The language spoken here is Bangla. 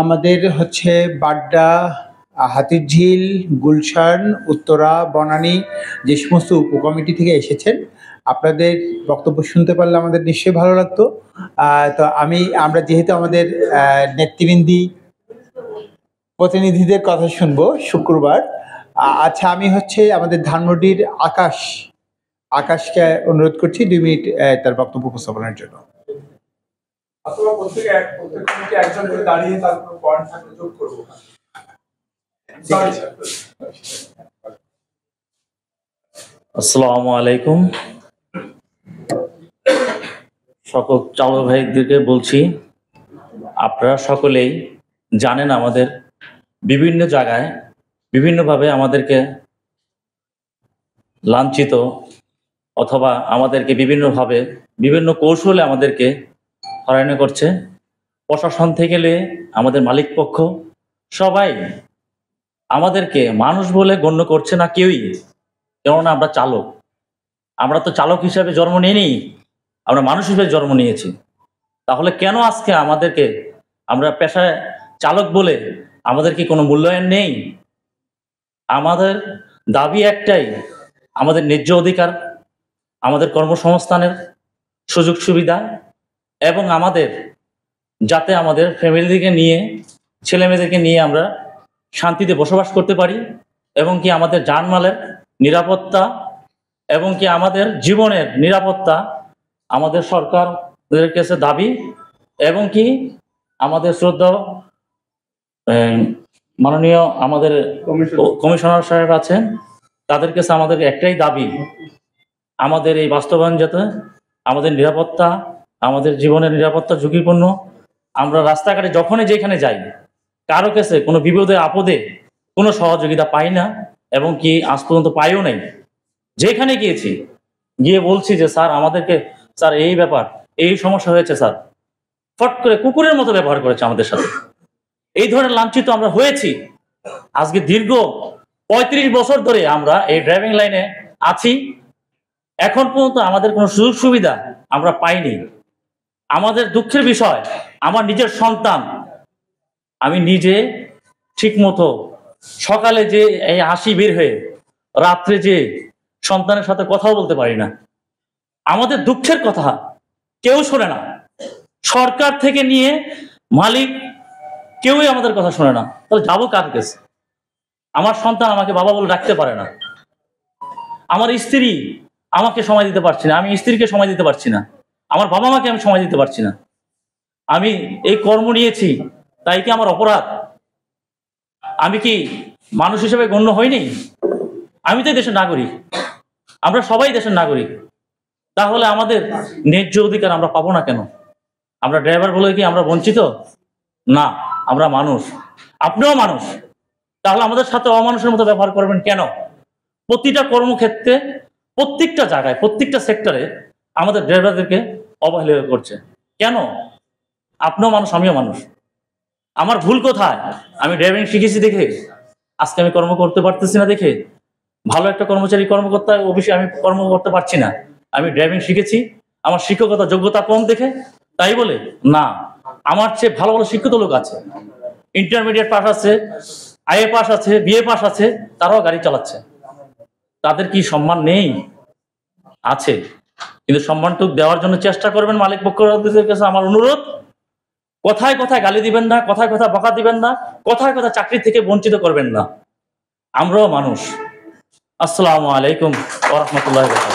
আমাদের হচ্ছে বাড্ডা, হাতিরঝিল, গুলশান, উত্তরা, বনানী যে সমস্ত উপকমিটি থেকে এসেছেন, আপনাদের বক্তব্য শুনতে পারলে আমাদের নিশ্চয়ই ভালো লাগতো। তো আমরা যেহেতু আমাদের নেতৃবৃন্দি প্রতিনিধিদের কথা শুনবো শুক্রবার। আচ্ছা, আমি হচ্ছে আমাদের ধানমন্ডির আকাশকে অনুরোধ করছি 2 মিনিট তার বক্তব্য উপস্থাপনের জন্য। একজন করে দাঁড়িয়ে তারপর পয়েন্ট থাকলে যোগ করব। আসসালামু আলাইকুম। সকল চালক ভাইদেরকে বলছি, আপনারা সকলেই জানেন আমাদের বিভিন্ন জায়গায় বিভিন্নভাবে আমাদেরকে লাঞ্ছিত অথবা আমাদেরকে বিভিন্নভাবে বিভিন্ন কৌশলে আমাদেরকে হয়রানি করছে। প্রশাসন থেকে আমাদের মালিক পক্ষ সবাই আমাদেরকে মানুষ বলে গণ্য করছে না কেউই। কেননা আমরা চালক, আমরা তো চালক হিসাবে জন্ম নিইনি, আমরা মানুষ হিসেবে জন্ম নিয়েছি। তাহলে কেন আজকে আমাদেরকে, আমরা পেশায় চালক বলে আমাদের কি কোনো মূল্যায়ন নেই? আমাদের দাবি একটাই, আমাদের ন্যায্য অধিকার, আমাদের কর্মসংস্থানের সুযোগ সুবিধা, এবং আমাদের যাতে আমাদের ফ্যামিলিকে নিয়ে, ছেলেমেয়েদেরকে নিয়ে আমরা শান্তিতে বসবাস করতে পারি, এবং কি আমাদের জানমালের নিরাপত্তা এবং কি আমাদের জীবনের নিরাপত্তা আমাদের সরকারের কাছে দাবি। এবং কি আমাদের শ্রদ্ধা মাননীয় আমাদের কমিশনার সাহেব আছেন, তাদের কাছে আমাদের একটাই দাবি, আমাদের এই বাস্তবায়ন যাতে আমাদের নিরাপত্তা, আমাদের জীবনের নিরাপত্তা ঝুঁকিপূর্ণ। আমরা রাস্তাঘাটে যখনই যেখানে যাই, কারো কাছে কোনো বিপদে আপদে কোনো সহযোগিতা পাই না, এবং কি আজ পর্যন্ত পাইও নাই। যেখানে গিয়েছি গিয়ে বলছি যে স্যার আমাদেরকে, স্যার এই ব্যাপার, এই সমস্যা হয়েছে স্যার, ফট করে কুকুরের মতো ব্যবহার করেছে আমাদের সাথে। এই ধরনের লাঞ্ছিত আমরা হয়েছি। আজকে দীর্ঘ 35 বছর ধরে আমরা এই ড্রাইভিং লাইনে আছি, এখন পর্যন্ত আমাদের কোনো সুযোগ সুবিধা আমরা পাইনি। আমাদের দুঃখের বিষয়, আমার নিজের সন্তান, আমি নিজে ঠিক মতো সকালে যে এই হাসি বের হয়ে রাত্রে যে সন্তানের সাথে কথাও বলতে পারি না। আমাদের দুঃখের কথা কেউ শোনে না, সরকার থেকে নিয়ে মালিক কেউই আমাদের কথা শোনে না। তাহলে যাবো কার কাছে? আমার সন্তান আমাকে বাবা বলে ডাকতে পারে না, আমার স্ত্রী আমাকে সময় দিতে পারছি না, আমি স্ত্রীকে সময় দিতে পারছি না, আমার বাবা মাকে আমি সময় দিতে পারছি না। আমি এই কর্ম নিয়েছি, তাই কি আমার অপরাধ? আমি কি মানুষ হিসেবে গণ্য হইনি? আমি তো দেশের নাগরিক, আমরা সবাই দেশের নাগরিক। তাহলে আমাদের ন্যায্য অধিকার আমরা পাবো না কেন? আমরা ড্রাইভার বলে কি আমরা বঞ্চিত? না, আমরা মানুষ, আপনিও মানুষ। তাহলে আমাদের সাথে অমানুষের মতো ব্যবহার করবেন কেন? প্রতিটা কর্মক্ষেত্রে, প্রত্যেকটা জায়গায়, প্রত্যেকটা সেক্টরে আমাদের ড্রাইভারদেরকে অবহেলা করছে কেন? আপনিও মানুষ, আমিও মানুষ। আমার ভুল কোথায়? আমি ড্রাইভিং শিখেছি দেখে আজকে আমি কর্ম করতে পারতেছি না, দেখে ভালো একটা কর্মচারী কর্মকর্তা অফিসে আমি কর্ম করতে পারছি না। আমি ড্রাইভিং শিখেছি, আমার শিক্ষকতা যোগ্যতা কম দেখে তাই বলে না, আমার চেয়ে ভালো ভালো শিক্ষিত লোক আছে, ইন্টারমিডিয়েট পাস আছে, আইএ পাস আছে, বিএ পাস আছে, তারাও গাড়ি চালাচ্ছে। তাদের কি সম্মান নেই? আছে, কিন্তু সম্মানটুকু দেওয়ার জন্য চেষ্টা করবেন। মালিক পক্ষের কাছে আমার অনুরোধ, কথায় কথায় গালি দিবেন না, কথায় কথায় বকা দিবেন না, কথায় কথায় চাকরি থেকে বঞ্চিত করবেন না। আমরাও মানুষ। আসসালামু আলাইকুম ওয়া রাহমাতুল্লাহি ওয়া বারাকাতুহু।